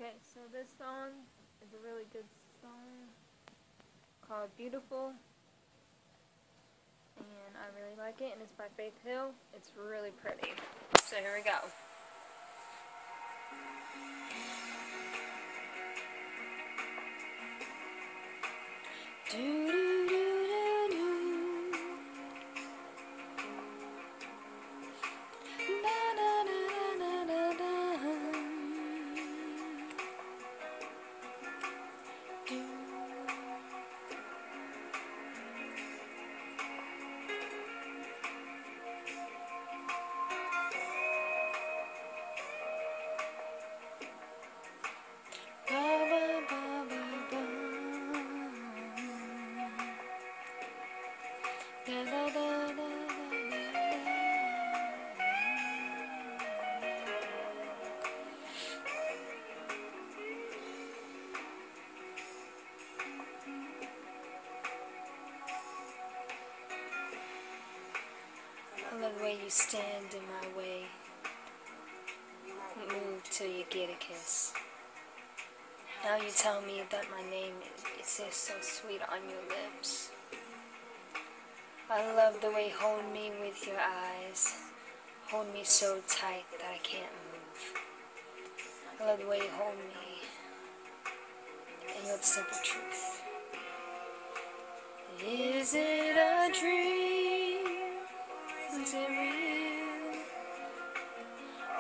Okay, so this song is a really good song called Beautiful, and I really like it, and it's by Faith Hill. It's really pretty. So here we go. Do do do do do. Na na na na na na. Do. Ba ba ba ba ba. Da da da da da da. I love the way you stand in my way. Move till you get a kiss. Now you tell me that my name is just so sweet on your lips. I love the way you hold me with your eyes. Hold me so tight that I can't move. I love the way you hold me. And you're the simple truth. Is it a dream? Is it real?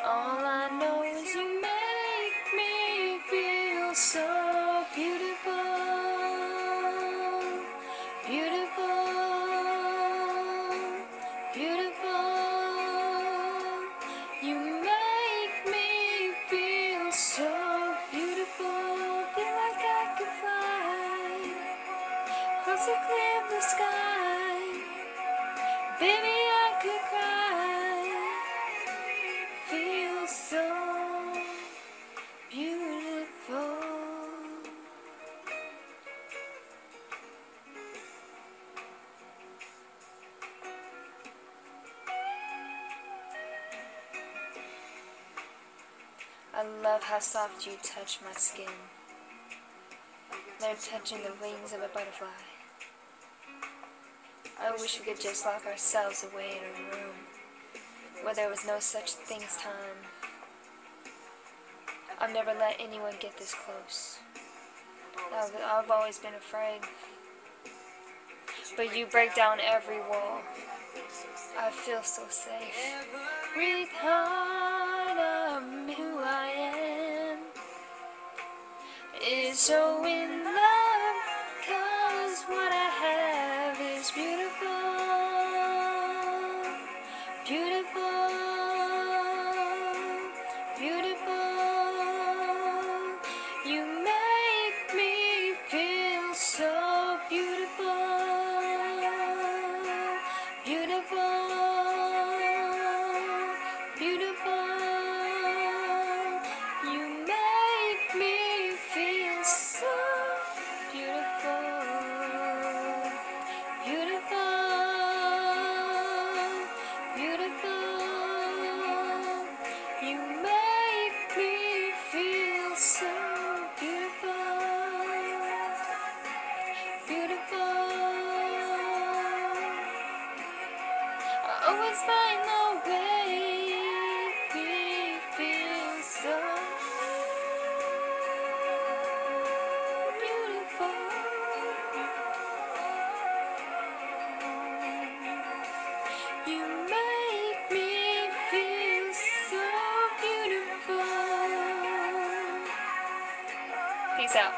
All I know is you make me feel so beautiful, beautiful, beautiful. You make me feel so beautiful. Feel like I could fly across a clear blue sky. Baby, I could cry. Feel so beautiful. I love how soft you touch my skin. They're touching the wings of a butterfly. I wish we could just lock ourselves away in a room where there was no such thing as time. I've never let anyone get this close. I've always been afraid. But you break down every wall. I feel so safe. Breathe hard of who I am. Is so in love, 'cause what I have is beautiful, beautiful, beautiful. You make me feel so beautiful, beautiful, beautiful. You make me feel so beautiful, beautiful, beautiful. You make me feel so beautiful, beautiful. I always find the way we feel so beautiful. You make me feel so beautiful. Peace out.